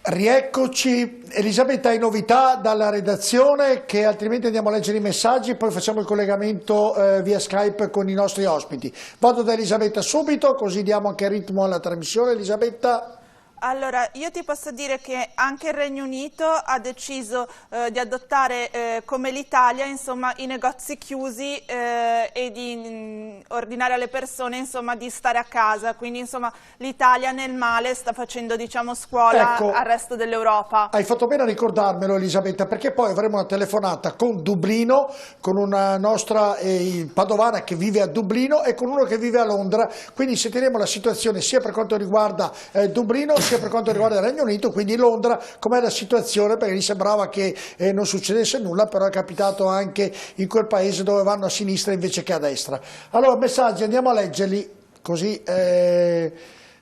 Rieccoci, Elisabetta, hai novità dalla redazione che altrimenti andiamo a leggere i messaggi e poi facciamo il collegamento via Skype con i nostri ospiti. Vado da Elisabetta subito così diamo anche ritmo alla trasmissione. Elisabetta. Allora, io ti posso dire che anche il Regno Unito ha deciso di adottare come l'Italia, insomma, i negozi chiusi e di ordinare alle persone, insomma, di stare a casa. Quindi, insomma, l'Italia nel male sta facendo, diciamo, scuola al resto dell'Europa. Hai fatto bene a ricordarmelo, Elisabetta, perché poi avremo una telefonata con Dublino, con una nostra padovana che vive a Dublino e con uno che vive a Londra. Quindi sentiremo la situazione sia per quanto riguarda Dublino sia per quanto riguarda il Regno Unito, quindi Londra, com'è la situazione, perché gli sembrava che non succedesse nulla, però è capitato anche in quel paese dove vanno a sinistra invece che a destra. Allora, messaggi, andiamo a leggerli, così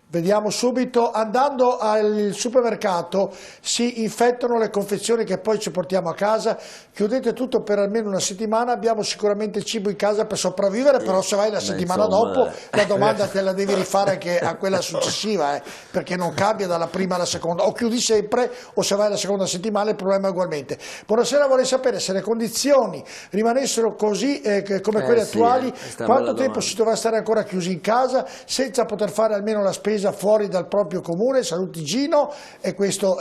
vediamo subito. Andando al supermercato si infettano le confezioni che poi ci portiamo a casa, chiudete tutto per almeno una settimana, abbiamo sicuramente cibo in casa per sopravvivere, però se vai la settimana dopo la domanda te la devi rifare anche a quella successiva, perché non cambia dalla prima alla seconda, o chiudi sempre o se vai la seconda settimana il problema è ugualmente. Buonasera, vorrei sapere se le condizioni rimanessero così come quelle attuali, quanto tempo si dovrà stare ancora chiusi in casa senza poter fare almeno la spesa fuori dal proprio comune. Saluti Gino, e questo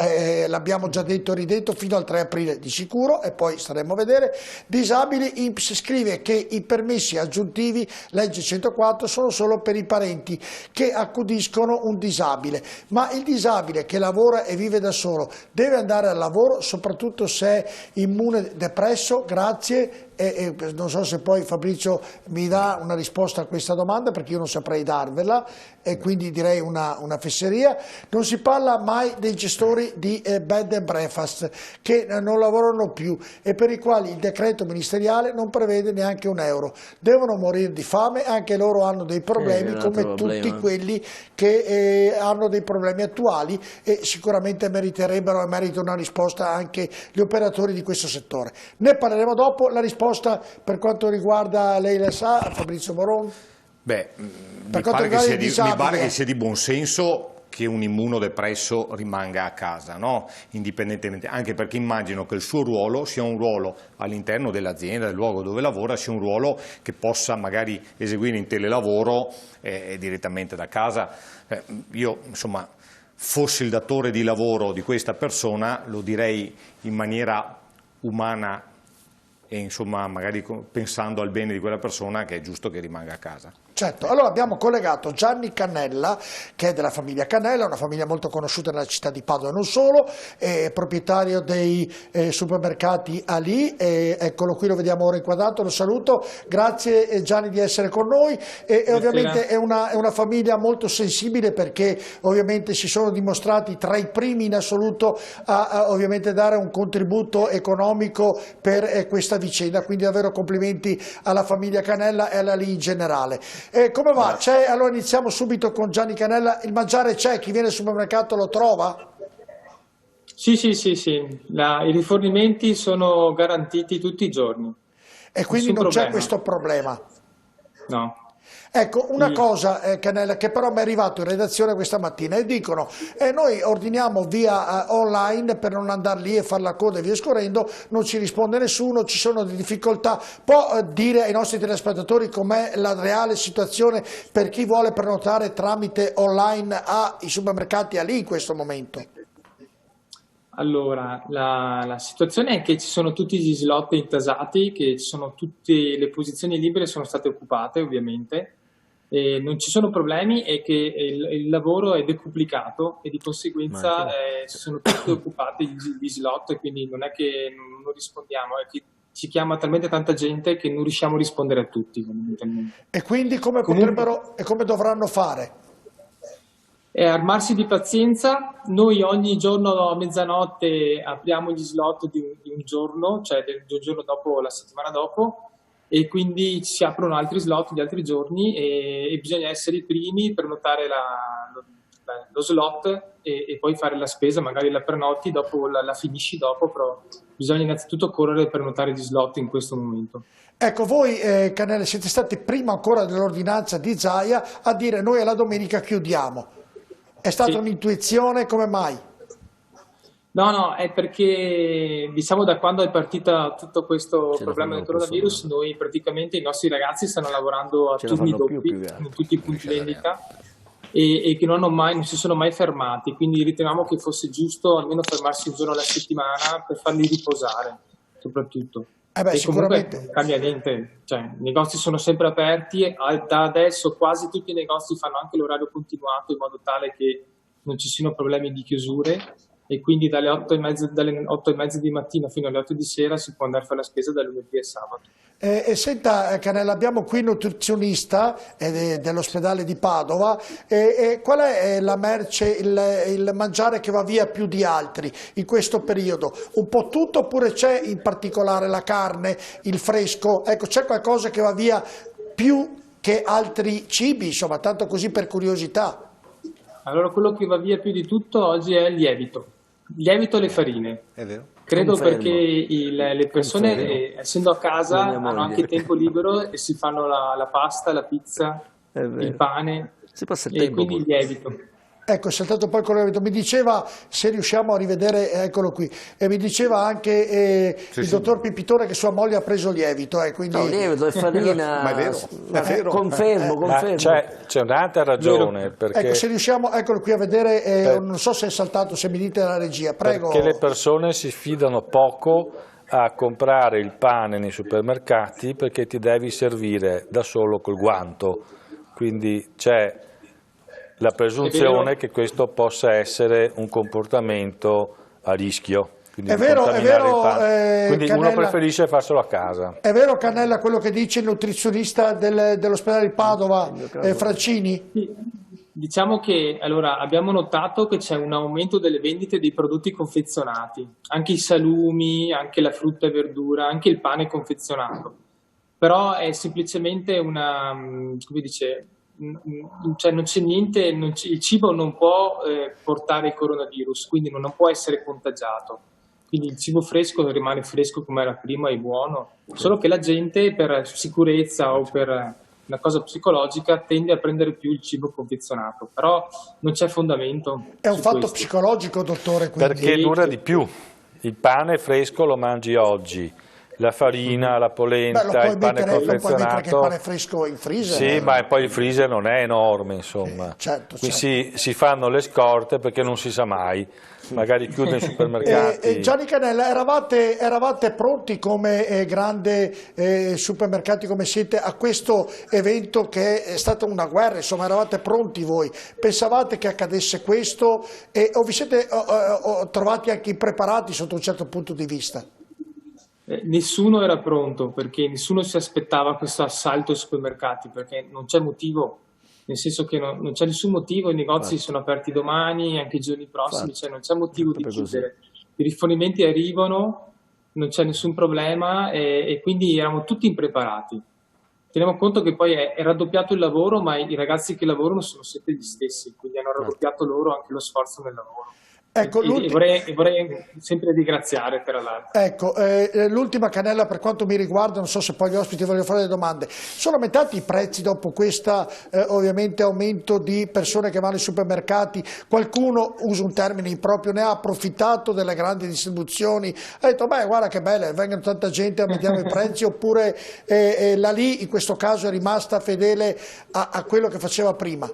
l'abbiamo già detto e ridetto fino al 3 aprile di sicuro, e poi staremo a vedere. Disabili, INPS scrive che i permessi aggiuntivi, legge 104, sono solo per i parenti che accudiscono un disabile, ma il disabile che lavora e vive da solo deve andare al lavoro, soprattutto se è immune depresso? Grazie. E non so se poi Fabrizio mi dà una risposta a questa domanda, perché io non saprei darvela e quindi direi una fesseria. Non si parla mai dei gestori di bed and breakfast che non lavorano più e per i quali il decreto ministeriale non prevede neanche un euro, devono morire di fame, anche loro hanno dei problemi come tutti quelli che hanno dei problemi attuali, e sicuramente meriterebbero e meritano una risposta anche gli operatori di questo settore. Ne parleremo dopo. La risposta per quanto riguarda, lei la sa, Fabrizio Moron? Beh, mi pare che sia di buon senso che un immunodepresso rimanga a casa, no? Indipendentemente, anche perché immagino che il suo ruolo sia un ruolo all'interno dell'azienda, del luogo dove lavora, sia un ruolo che possa magari eseguire in telelavoro direttamente da casa. Io, insomma, fossi il datore di lavoro di questa persona, lo direi in maniera umana e insomma magari pensando al bene di quella persona, che è giusto che rimanga a casa. Certo, allora abbiamo collegato Gianni Cannella, che è della famiglia Cannella, una famiglia molto conosciuta nella città di Padova e non solo, è proprietario dei supermercati Ali, eccolo qui, lo vediamo ora inquadrato, lo saluto, grazie Gianni di essere con noi, e ovviamente è una famiglia molto sensibile, perché ovviamente si sono dimostrati tra i primi in assoluto a ovviamente dare un contributo economico per questa vicenda, quindi davvero complimenti alla famiglia Cannella e alla Ali in generale. Come va? Allora iniziamo subito con Gianni Cannella. Il mangiare c'è? Chi viene al supermercato lo trova? Sì. I rifornimenti sono garantiti tutti i giorni. E quindi non c'è questo problema? No. Ecco, una cosa Cannella, che però mi è arrivato in redazione questa mattina, e dicono noi ordiniamo via online per non andare lì e fare la coda e via scorrendo, non ci risponde nessuno, ci sono delle difficoltà. Può dire ai nostri telespettatori com'è la reale situazione per chi vuole prenotare tramite online ai supermercati lì in questo momento? Allora, la situazione è che ci sono tutti gli slot intasati, che ci sono tutte le posizioni libere, sono state occupate ovviamente, e non ci sono problemi, e che il lavoro è decuplicato e di conseguenza sono tutti occupati gli slot, e quindi non è che non rispondiamo, è che ci chiama talmente tanta gente che non riusciamo a rispondere a tutti fondamentalmente. E quindi come potrebbero e come dovranno fare? Armarsi di pazienza. Noi ogni giorno a mezzanotte apriamo gli slot di un giorno, cioè del giorno dopo, la settimana dopo, e quindi si aprono altri slot di altri giorni, e bisogna essere i primi per notare lo slot e poi fare la spesa, magari la prenoti, dopo la finisci dopo, però bisogna innanzitutto correre per notare gli slot in questo momento. Ecco, voi Cannella siete stati prima ancora dell'ordinanza di Zaia a dire noi alla domenica chiudiamo. È stata un'intuizione, come mai? No, è perché diciamo da quando è partito tutto questo problema del coronavirus, noi praticamente i nostri ragazzi stanno lavorando a turni doppi in tutti i punti vendita e che non si sono mai fermati, quindi riteniamo che fosse giusto almeno fermarsi un giorno alla settimana per farli riposare, soprattutto. E sicuramente comunque non cambia niente, cioè, i negozi sono sempre aperti, da adesso quasi tutti i negozi fanno anche l'orario continuato in modo tale che non ci siano problemi di chiusure. E quindi dalle 8:30 di mattina fino alle 8 di sera si può andare a fare la spesa da lunedì e sabato. Senta Canella, abbiamo qui il nutrizionista dell'ospedale di Padova, qual è la merce, il mangiare che va via più di altri in questo periodo? Un po' tutto oppure c'è in particolare la carne, il fresco? Ecco, c'è qualcosa che va via più che altri cibi, insomma, tanto così per curiosità? Allora, quello che va via più di tutto oggi è il lievito e le farine. È vero. Credo Confermo. perché le persone, essendo a casa, hanno anche tempo libero e si fanno la pasta, la pizza, il pane e quindi il lievito. Ecco, è saltato poi il collegamento. Mi diceva, se riusciamo a rivedere, eccolo qui, e mi diceva anche il dottor Pipitone che sua moglie ha preso lievito. Quindi... No, lievito e farina. Ma è vero. Confermo. C'è un'altra ragione. Perché, ecco, se riusciamo, eccolo qui a vedere, non so se è saltato, se mi dite la regia, prego. Perché le persone si fidano poco a comprare il pane nei supermercati perché ti devi servire da solo col guanto. Quindi c'è la presunzione che questo possa essere un comportamento a rischio. Quindi è vero, quindi Cannella, uno preferisce farselo a casa. È vero Cannella quello che dice il nutrizionista dell'ospedale di Padova, Francini? Sì. Diciamo che allora, abbiamo notato che c'è un aumento delle vendite dei prodotti confezionati, anche i salumi, anche la frutta e verdura, anche il pane confezionato. Però è semplicemente come dice, cioè non c'è niente, il cibo non può portare il coronavirus, quindi non può essere contagiato. Quindi il cibo fresco rimane fresco come era prima e buono, solo che la gente per sicurezza o per una cosa psicologica tende a prendere più il cibo confezionato, però non c'è fondamento. È un fatto psicologico, dottore? Quindi. Perché dura di più. Il pane fresco lo mangi oggi. La farina, la polenta, il pane confezionato. Non puoi mettere che il pane fresco in freezer. Sì, ma poi il freezer non è enorme, insomma. Certo. Qui si fanno le scorte perché non si sa mai. Magari chiudono i supermercati. Gianni Cannella, eravate pronti come grande supermercati come siete a questo evento che è stata una guerra, insomma eravate pronti voi? Pensavate che accadesse questo o vi siete trovati anche impreparati sotto un certo punto di vista? Nessuno era pronto perché nessuno si aspettava questo assalto ai supermercati perché non c'è motivo, nel senso che non c'è nessun motivo, i negozi sono aperti domani, anche i giorni prossimi, cioè non c'è motivo di chiudere. I rifornimenti arrivano, non c'è nessun problema e quindi eravamo tutti impreparati. Teniamo conto che poi è raddoppiato il lavoro, ma i ragazzi che lavorano sono sempre gli stessi, quindi hanno raddoppiato loro anche lo sforzo nel lavoro. Ecco, e vorrei sempre ringraziare tra l'altro. Ecco, l'ultima Cannella per quanto mi riguarda, non so se poi gli ospiti vogliono fare delle domande, sono aumentati i prezzi dopo questo ovviamente aumento di persone che vanno ai supermercati? Qualcuno, uso un termine improprio, ne ha approfittato delle grandi distribuzioni, ha detto beh guarda che belle, vengono tanta gente, aumentiamo i prezzi, oppure la lì in questo caso è rimasta fedele a quello che faceva prima?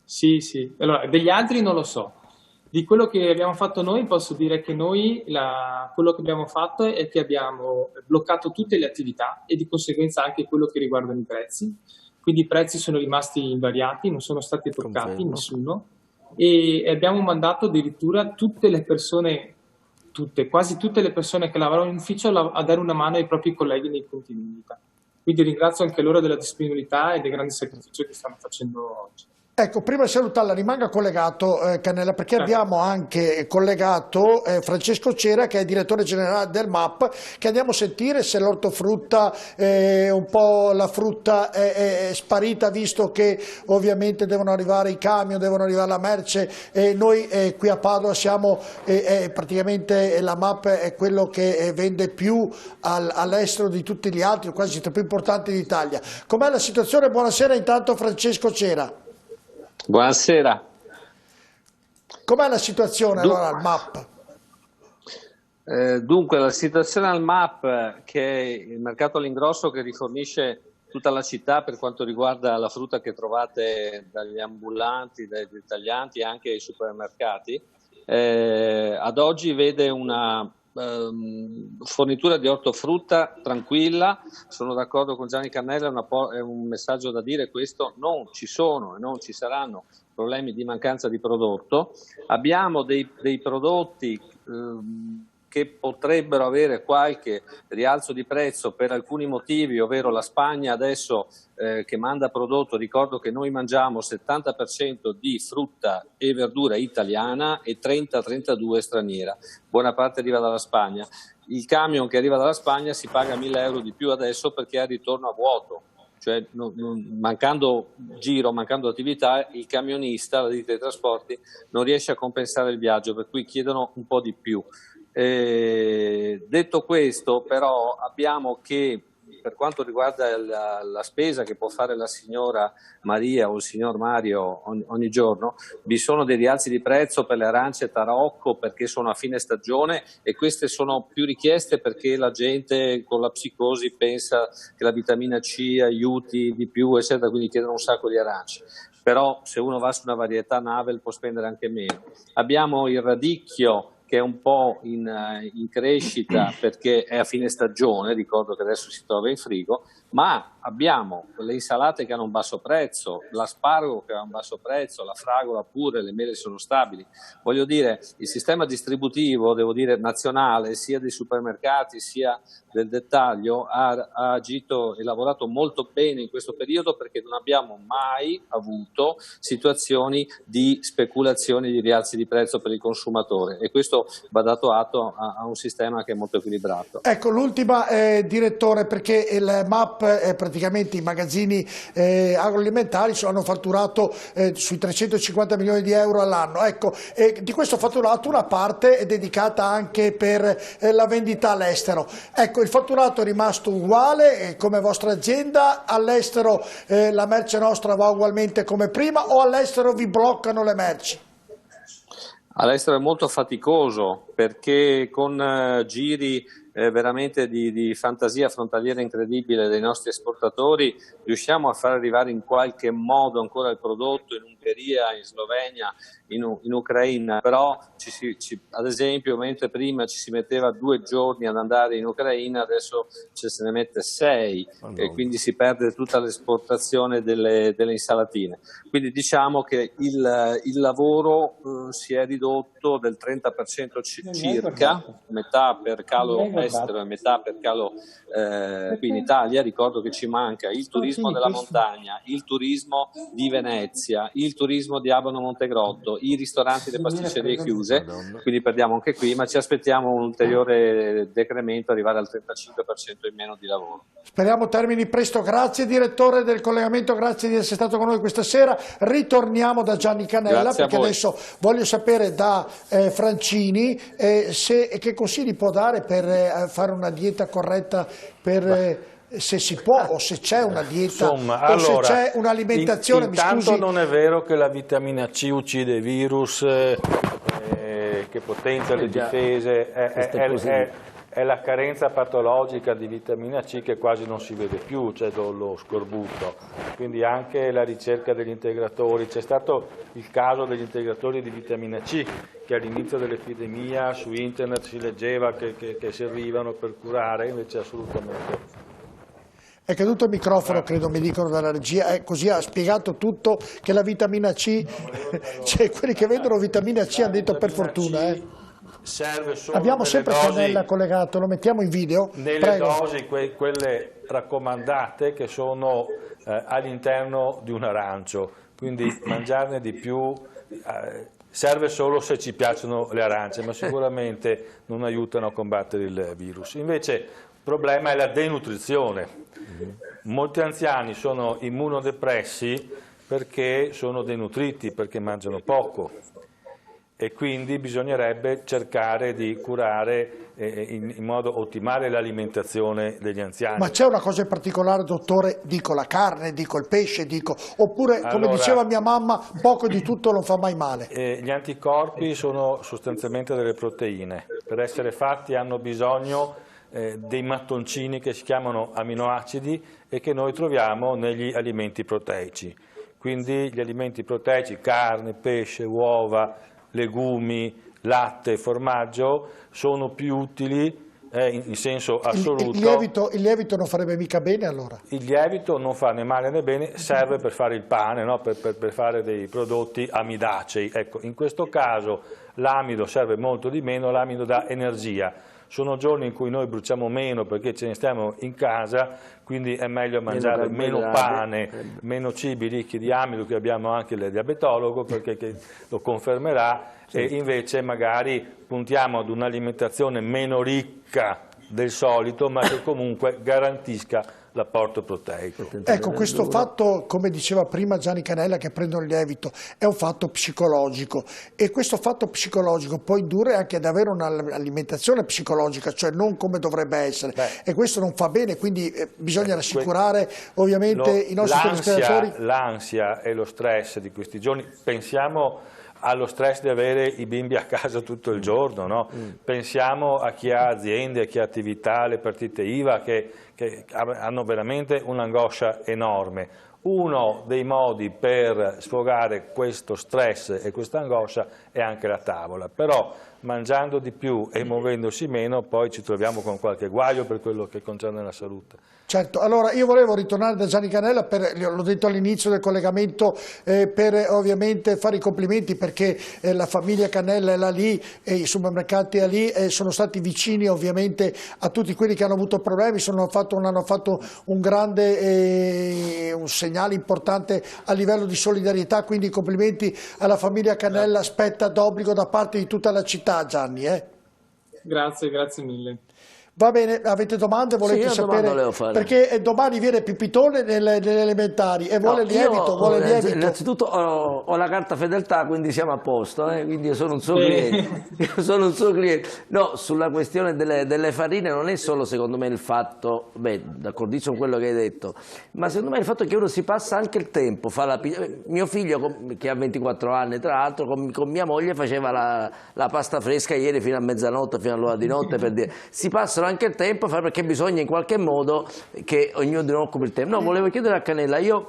Sì, allora degli altri non lo so. Di quello che abbiamo fatto noi posso dire che noi quello che abbiamo fatto è che abbiamo bloccato tutte le attività e di conseguenza anche quello che riguarda i prezzi, quindi i prezzi sono rimasti invariati, non sono stati toccati nessuno e abbiamo mandato addirittura tutte le persone, quasi tutte le persone che lavorano in ufficio a dare una mano ai propri colleghi nei punti vendita. Quindi ringrazio anche loro della disponibilità e del grande sacrificio che stanno facendo oggi. Ecco, prima di salutarla rimanga collegato Cannella perché abbiamo anche collegato Francesco Cera che è direttore generale del MAP, che andiamo a sentire se l'ortofrutta, un po' la frutta è sparita visto che ovviamente devono arrivare i camion, devono arrivare la merce e noi qui a Padova siamo praticamente la MAP è quello che vende più all'estero di tutti gli altri, quasi tra i più importanti d'Italia. Com'è la situazione? Buonasera intanto Francesco Cera. Buonasera. Com'è la situazione allora al MAP? Dunque, la situazione al MAP, che è il mercato all'ingrosso che rifornisce tutta la città per quanto riguarda la frutta che trovate dagli ambulanti, dagli taglianti e anche ai supermercati, ad oggi vede una fornitura di ortofrutta tranquilla. Sono d'accordo con Gianni Cannella, è un messaggio da dire questo: non ci sono e non ci saranno problemi di mancanza di prodotto. Abbiamo dei prodotti che potrebbero avere qualche rialzo di prezzo per alcuni motivi, ovvero la Spagna adesso che manda prodotto. Ricordo che noi mangiamo 70% di frutta e verdura italiana e 30-32 straniera, buona parte arriva dalla Spagna. Il camion che arriva dalla Spagna si paga 1.000 euro di più adesso perché è a ritorno a vuoto. Cioè, mancando giro, mancando attività, il camionista, la ditta dei trasporti, non riesce a compensare il viaggio, per cui chiedono un po' di più. Detto questo, però, abbiamo che per quanto riguarda la spesa che può fare la signora Maria o il signor Mario ogni giorno, vi sono dei rialzi di prezzo per le arance tarocco perché sono a fine stagione, e queste sono più richieste perché la gente con la psicosi pensa che la vitamina C aiuti di più, eccetera, quindi chiedono un sacco di arance. Però se uno va su una varietà Navel può spendere anche meno. Abbiamo il radicchio che è un po' in crescita perché è a fine stagione, ricordo che adesso si trova in frigo, ma abbiamo le insalate che hanno un basso prezzo, l'asparago che ha un basso prezzo, la fragola pure, le mele sono stabili. Voglio dire, il sistema distributivo, devo dire, nazionale, sia dei supermercati sia del dettaglio, ha agito e lavorato molto bene in questo periodo perché non abbiamo mai avuto situazioni di speculazione, di rialzi di prezzo per il consumatore, e questo va dato atto a un sistema che è molto equilibrato. Ecco, l'ultima, direttore, perché il MAP, praticamente i magazzini agroalimentari hanno fatturato sui 350 milioni di euro all'anno. Ecco, di questo fatturato una parte è dedicata anche per la vendita all'estero. Ecco, il fatturato è rimasto uguale come vostra azienda? All'estero la merce nostra va ugualmente come prima o all'estero vi bloccano le merci? All'estero è molto faticoso perché con giri veramente di fantasia frontaliera incredibile dei nostri esportatori riusciamo a far arrivare in qualche modo ancora il prodotto in Ungheria, in Slovenia, in Ucraina, però ad esempio mentre prima ci si metteva 2 giorni ad andare in Ucraina, adesso ci se ne mette 6 e quindi si perde tutta l'esportazione delle insalatine. Quindi diciamo che il lavoro si è ridotto del 30% circa, metà per calo estero e metà per calo qui in Italia. Ricordo che ci manca il turismo della montagna, il turismo di Venezia, il turismo di Abano Montegrotto, i ristoranti e le pasticcerie chiuse, quindi perdiamo anche qui, ma ci aspettiamo un ulteriore decremento, arrivare al 35% in meno di lavoro. Speriamo termini presto. Grazie direttore del collegamento, grazie di essere stato con noi questa sera. Ritorniamo da Gianni Cannella perché adesso voglio sapere da Francini che consigli può dare per fare una dieta corretta, se si può o se c'è una dieta. Insomma, o se c'è un'alimentazione. Intanto non è vero che la vitamina C uccide i virus, che potenzia le difese, è la carenza patologica di vitamina C che quasi non si vede più, c'è lo scorbuto, quindi anche la ricerca degli integratori. C'è stato il caso degli integratori di vitamina C che all'inizio dell'epidemia su internet si leggeva che servivano per curare, invece assolutamente. È caduto il microfono, credo, mi dicono dalla regia, così ha spiegato tutto, che la vitamina C, cioè quelli che vendono vitamina C hanno detto per fortuna. Serve solo abbiamo sempre dosi, Cannella collegato, lo mettiamo in video. Nelle Prego. dosi, quelle raccomandate, che sono all'interno di un arancio, quindi mangiarne di più serve solo se ci piacciono le arance, ma sicuramente non aiutano a combattere il virus. Invece il problema è la denutrizione. Molti anziani sono immunodepressi perché sono denutriti, perché mangiano poco, e quindi bisognerebbe cercare di curare in modo ottimale l'alimentazione degli anziani. Ma c'è una cosa in particolare, dottore? Dico la carne, dico il pesce, oppure come diceva mia mamma, poco di tutto non fa mai male. Gli anticorpi sono sostanzialmente delle proteine. per essere fatti hanno bisogno dei mattoncini che si chiamano aminoacidi e che noi troviamo negli alimenti proteici. Quindi gli alimenti proteici, carne, pesce, uova, legumi, latte, formaggio, sono più utili in senso assoluto. Il lievito non farebbe mica bene allora? Il lievito non fa né male né bene, serve per fare il pane, no? per fare dei prodotti amidacei. Ecco, in questo caso l'amido serve molto di meno, l'amido dà energia. Sono giorni in cui noi bruciamo meno perché ce ne stiamo in casa, quindi è meglio mangiare meno pane, meno cibi ricchi di amido, che abbiamo anche il diabetologo perché lo confermerà, e invece magari puntiamo ad un'alimentazione meno ricca del solito, ma che comunque garantisca l'apporto proteico. Ecco, questo fatto, come diceva prima Gianni Cannella, che prendono il lievito, è un fatto psicologico, e questo fatto psicologico può indurre anche ad avere un'alimentazione psicologica, cioè non come dovrebbe essere. E questo non fa bene, quindi bisogna rassicurare ovviamente i nostri telespettatori. L'ansia e lo stress di questi giorni, pensiamo allo stress di avere i bimbi a casa tutto il giorno, no? Pensiamo a chi ha aziende, a chi ha attività, le partite IVA che hanno veramente un'angoscia enorme. Uno dei modi per sfogare questo stress e questa angoscia è anche la tavola, però mangiando di più e muovendosi meno poi ci troviamo con qualche guaio per quello che concerne la salute. Certo, allora io volevo ritornare da Gianni Cannella, l'ho detto all'inizio del collegamento, per ovviamente fare i complimenti perché la famiglia Cannella è là lì e i supermercati è lì, sono stati vicini ovviamente a tutti quelli che hanno avuto problemi, hanno fatto un grande un segnale importante a livello di solidarietà, quindi complimenti alla famiglia Cannella, spetta d'obbligo da parte di tutta la città, Gianni. Grazie mille. Va bene, avete domande? Volete sapere? Perché domani viene Pipitone nelle elementari e vuole lievito, Innanzitutto ho la carta fedeltà, quindi siamo a posto, quindi io sono un suo cliente. Io sono un suo cliente. No, sulla questione delle farine non è solo secondo me il fatto, d'accordissimo con quello che hai detto, ma secondo me il fatto che uno si passa anche il tempo, mio figlio che ha 24 anni tra l'altro con mia moglie faceva la pasta fresca ieri fino a mezzanotte, fino all'ora di notte, per dire, si passano anche il tempo perché bisogna in qualche modo che ognuno di noi occupi il tempo. No, volevo chiedere a Cannella, io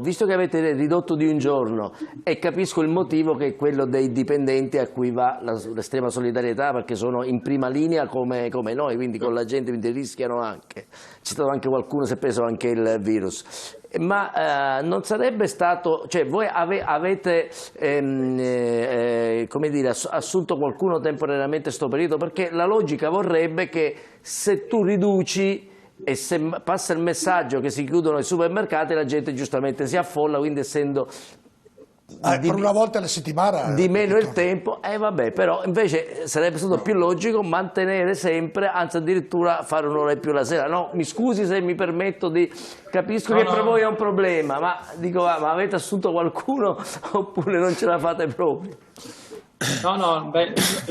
visto che avete ridotto di un giorno e capisco il motivo che è quello dei dipendenti a cui va l'estrema solidarietà perché sono in prima linea come noi, quindi con la gente, quindi rischiano anche, c'è stato anche qualcuno si è preso anche il virus, ma non sarebbe stato, cioè voi avete come dire, assunto qualcuno temporaneamente sto periodo, perché la logica vorrebbe che se tu riduci e se passa il messaggio che si chiudono i supermercati la gente giustamente si affolla, quindi essendo per una volta alla settimana di meno il tempo, vabbè, però invece sarebbe stato più logico mantenere sempre, anzi addirittura fare un'ora in più la sera. No, mi scusi se mi permetto di, capisco che per voi è un problema, ma dico, ma avete assunto qualcuno oppure non ce la fate proprio? No,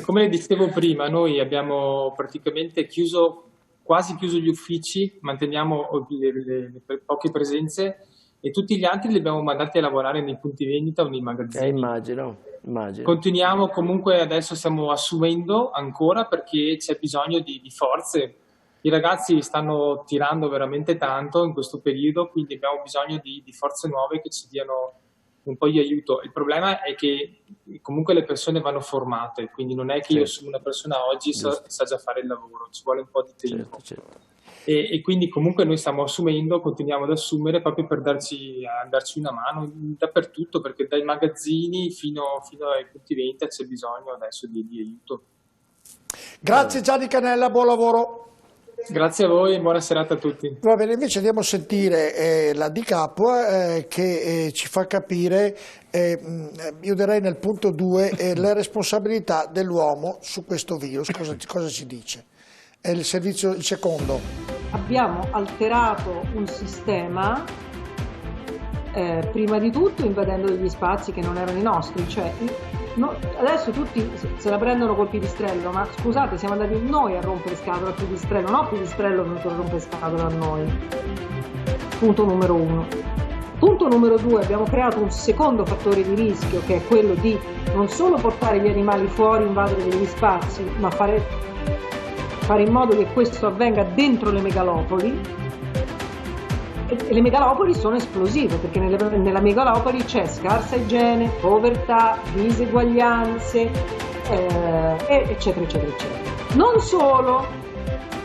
come dicevo prima, noi abbiamo praticamente quasi chiuso gli uffici, manteniamo le poche presenze e tutti gli altri li abbiamo mandati a lavorare nei punti vendita o nei magazzini. Immagino. Continuiamo comunque, adesso stiamo assumendo ancora perché c'è bisogno di forze. I ragazzi stanno tirando veramente tanto in questo periodo, quindi abbiamo bisogno di forze nuove che ci diano un po' di aiuto. Il problema è che comunque le persone vanno formate, quindi non è che io assumo una persona oggi sa già fare il lavoro, ci vuole un po' di tempo. Certo. E quindi comunque noi stiamo assumendo, continuiamo ad assumere proprio per darci una mano dappertutto, perché dai magazzini fino ai punti vendita c'è bisogno adesso di aiuto. Grazie Gianni Cannella, buon lavoro. Grazie a voi e buona serata a tutti. Va bene, invece andiamo a sentire la Di Capua che ci fa capire, io direi nel punto 2, le responsabilità dell'uomo su questo virus, cosa ci dice. È il secondo. Abbiamo alterato un sistema, prima di tutto invadendo degli spazi che non erano i nostri, cioè adesso tutti se la prendono col pipistrello, ma scusate, siamo andati noi a rompere scatola al pipistrello, no Pipistrello è venuto a rompere scatola a noi. Punto numero 1. Punto numero 2, abbiamo creato un secondo fattore di rischio, che è quello di non solo portare gli animali fuori, invadere degli spazi, ma fare in modo che questo avvenga dentro le megalopoli. E le megalopoli sono esplosive, perché nella megalopoli c'è scarsa igiene, povertà, diseguaglianze, eccetera, eccetera, eccetera. Non solo,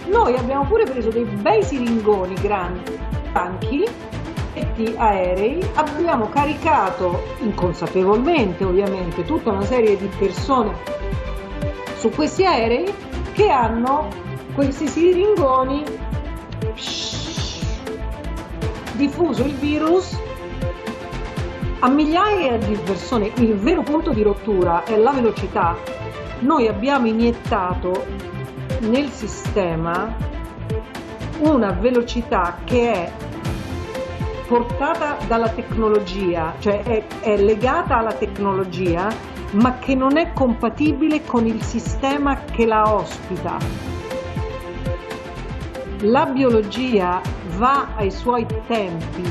noi abbiamo pure preso dei bei siringoni grandi, tanchi, aerei, abbiamo caricato inconsapevolmente ovviamente tutta una serie di persone su questi aerei che hanno questi siringoni diffuso il virus a migliaia di persone. Il vero punto di rottura è la velocità. Noi abbiamo iniettato nel sistema una velocità che è portata dalla tecnologia, cioè è legata alla tecnologia, ma che non è compatibile con il sistema che la ospita. La biologia va ai suoi tempi,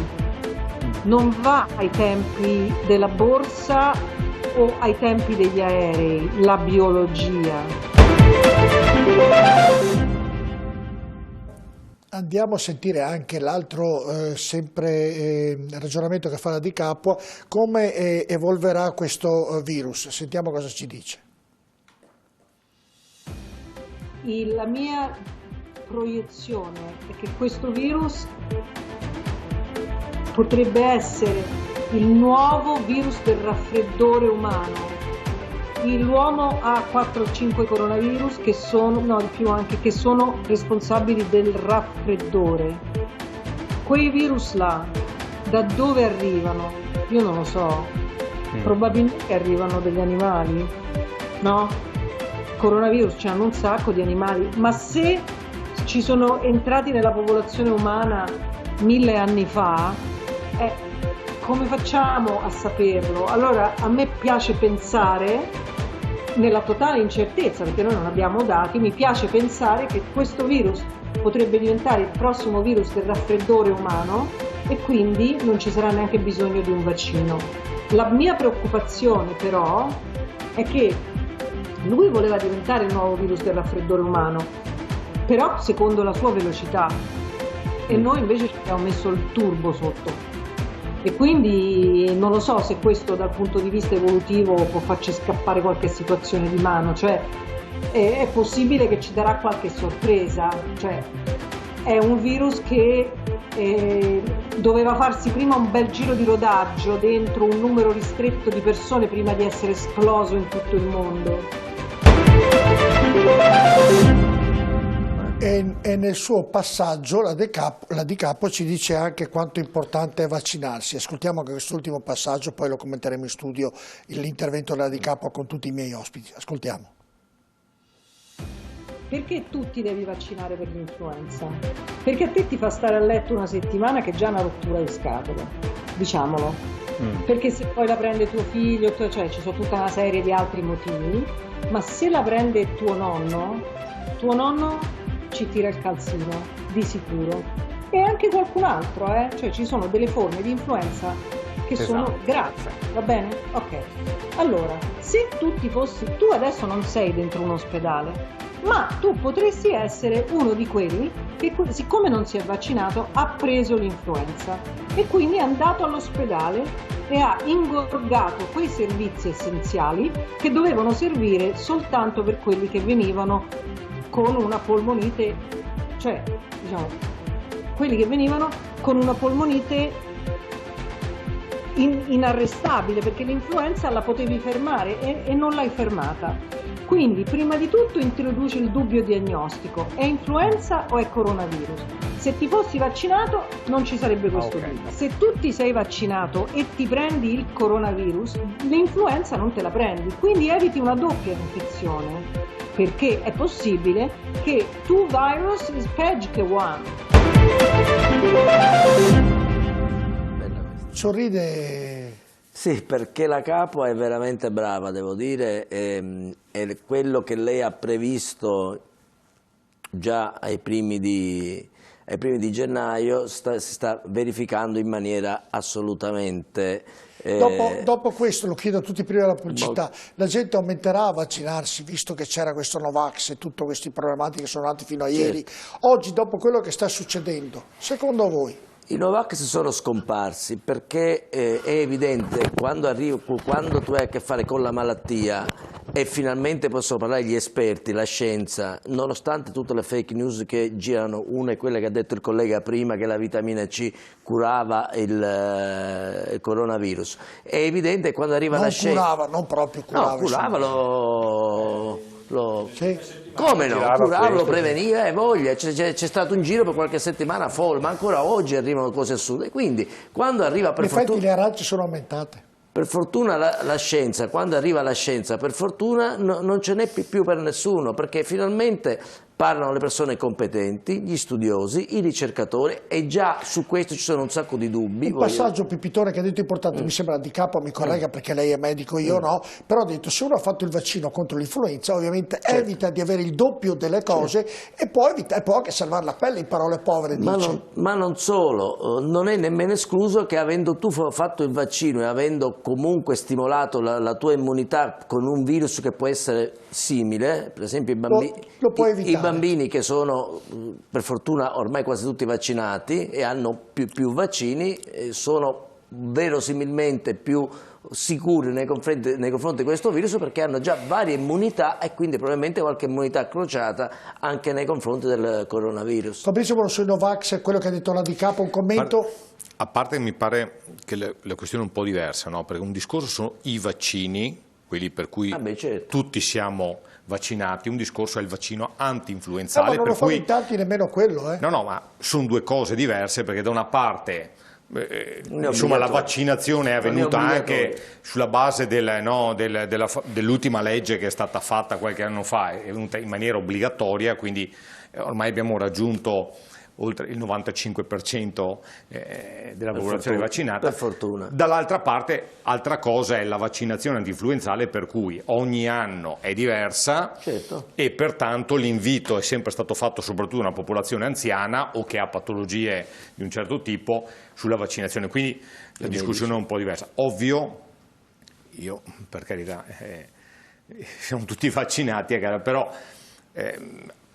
non va ai tempi della borsa o ai tempi degli aerei, la biologia. Andiamo a sentire anche l'altro ragionamento che fa la Di Capua, come evolverà questo virus. Sentiamo cosa ci dice. La mia proiezione è che questo virus potrebbe essere il nuovo virus del raffreddore umano. L'uomo ha 4 o 5 coronavirus che sono, no di più anche, che sono responsabili del raffreddore. Quei virus là, da dove arrivano? Io non lo so. Probabilmente arrivano dagli animali, no? Coronavirus ce n'hanno un sacco di animali, ma se ci sono entrati nella popolazione umana 1000 anni fa, come facciamo a saperlo? Allora a me piace pensare, nella totale incertezza, perché noi non abbiamo dati, mi piace pensare che questo virus potrebbe diventare il prossimo virus del raffreddore umano e quindi non ci sarà neanche bisogno di un vaccino. La mia preoccupazione però è che lui voleva diventare il nuovo virus del raffreddore umano, però secondo la sua velocità, e noi invece ci abbiamo messo il turbo sotto. E quindi non lo so se questo dal punto di vista evolutivo può farci scappare qualche situazione di mano, cioè è possibile che ci darà qualche sorpresa, cioè è un virus che doveva farsi prima un bel giro di rodaggio dentro un numero ristretto di persone prima di essere esploso in tutto il mondo. E nel suo passaggio la Di Capua ci dice anche quanto importante è vaccinarsi. Ascoltiamo anche quest'ultimo passaggio, poi lo commenteremo in studio, l'intervento della Di Capua con tutti i miei ospiti. Ascoltiamo. Perché tu ti devi vaccinare per l'influenza? Perché a te ti fa stare a letto una settimana che è già una rottura di scatole, diciamolo. Perché se poi la prende tuo figlio, cioè ci sono tutta una serie di altri motivi, ma se la prende tuo nonno ci tira il calzino, di sicuro. E anche qualcun altro, cioè ci sono delle forme di influenza che sono gravi, va bene? Ok. Allora, se tu adesso non sei dentro un ospedale, ma tu potresti essere uno di quelli che, siccome non si è vaccinato, ha preso l'influenza e quindi è andato all'ospedale e ha ingorgato quei servizi essenziali che dovevano servire soltanto per quelli che venivano con una polmonite, cioè diciamo quelli che venivano con una polmonite inarrestabile, perché l'influenza la potevi fermare e non l'hai fermata. Quindi prima di tutto introduci il dubbio diagnostico: è influenza o è coronavirus? Se ti fossi vaccinato non ci sarebbe questo dubbio. Se tu ti sei vaccinato e ti prendi il coronavirus, l'influenza non te la prendi, quindi eviti una doppia infezione, perché è possibile che two virus is peggio che one. Sorride. Sì, perché la Capua è veramente brava, devo dire, e quello che lei ha previsto già ai primi di ai primi di gennaio si sta verificando in maniera assolutamente... Dopo questo, lo chiedo a tutti prima della pubblicità, la gente aumenterà a vaccinarsi visto che c'era questo Novax e tutte queste problematiche che sono nate fino a ieri. Oggi, dopo quello che sta succedendo, secondo voi? I Novax sono scomparsi perché è evidente quando tu hai a che fare con la malattia e finalmente possono parlare gli esperti, la scienza, nonostante tutte le fake news che girano, una è quella che ha detto il collega prima che la vitamina C curava il coronavirus, è evidente quando arriva la scienza... Non proprio curava. No, curava, sì. Come no? Curava, lo preveniva, voglia, c'è stato un giro per qualche settimana folle, ma ancora oggi arrivano cose assurde, quindi quando arriva per fortuna... Infatti le arance sono aumentate. Per fortuna la scienza, quando arriva la scienza, per fortuna non ce n'è più per nessuno, perché finalmente parlano le persone competenti, gli studiosi, i ricercatori, e già su questo ci sono un sacco di dubbi. Un passaggio, Pipitone, che ha detto importante, mi sembra Di Capo, mi corregga perché lei è medico, io no, però ha detto se uno ha fatto il vaccino contro l'influenza ovviamente evita di avere il doppio delle cose e può anche salvare la pelle, in parole povere dice. Ma non solo, non è nemmeno escluso che avendo tu fatto il vaccino e avendo comunque stimolato la tua immunità con un virus che può essere simile, per esempio i bambini che sono per fortuna ormai quasi tutti vaccinati e hanno più vaccini sono verosimilmente più sicuri nei confronti di questo virus perché hanno già varie immunità e quindi probabilmente qualche immunità crociata anche nei confronti del coronavirus. Fabrizio Bonasoli, Novax, quello che ha detto la Di Capo, un commento? A parte mi pare che la questione è un po' diversa, no? Perché un discorso sono i vaccini, quelli per cui tutti siamo vaccinati, un discorso è il vaccino anti-influenzale. Ma non lo fanno in tanti nemmeno quello. No, ma sono due cose diverse perché da una parte insomma la vaccinazione è avvenuta anche sulla base dell'ultima legge che è stata fatta qualche anno fa, è venuta in maniera obbligatoria, quindi ormai abbiamo raggiunto oltre il 95% della popolazione vaccinata. Per fortuna. Dall'altra parte, altra cosa è la vaccinazione antinfluenzale, per cui ogni anno è diversa e pertanto l'invito è sempre stato fatto soprattutto a una popolazione anziana o che ha patologie di un certo tipo sulla vaccinazione, quindi la discussione è un po' diversa. Ovvio, io per carità, siamo tutti vaccinati, però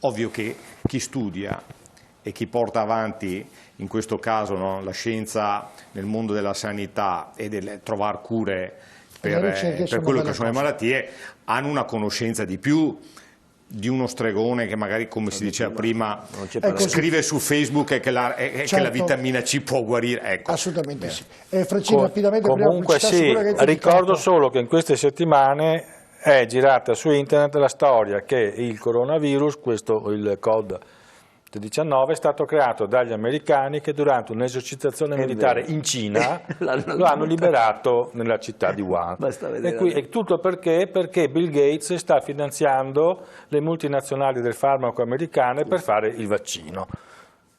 ovvio che chi studia e chi porta avanti in questo caso la scienza nel mondo della sanità e del trovare cure per quello che sono le malattie hanno una conoscenza di più di uno stregone che magari, come si diceva prima, scrive su Facebook che la vitamina C può guarire. Ecco. Assolutamente sì. Francini, rapidamente, comunque sì, ricordo solo che in queste settimane è girata su internet la storia che il coronavirus, il Covid-19, è stato creato dagli americani che durante un'esercitazione militare in Cina lo hanno liberato nella città di Wuhan. E tutto perché Bill Gates sta finanziando le multinazionali del farmaco americane per fare il vaccino.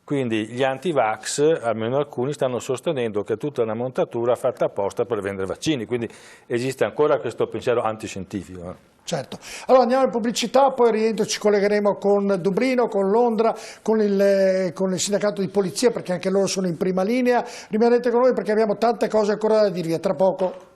Quindi gli anti-vax, almeno alcuni, stanno sostenendo che è tutta una montatura fatta apposta per vendere vaccini, quindi esiste ancora questo pensiero antiscientifico. Certo. Allora andiamo in pubblicità, poi rientro, ci collegheremo con Dublino, con Londra, con il sindacato di polizia perché anche loro sono in prima linea. Rimanete con noi perché abbiamo tante cose ancora da dirvi, a tra poco.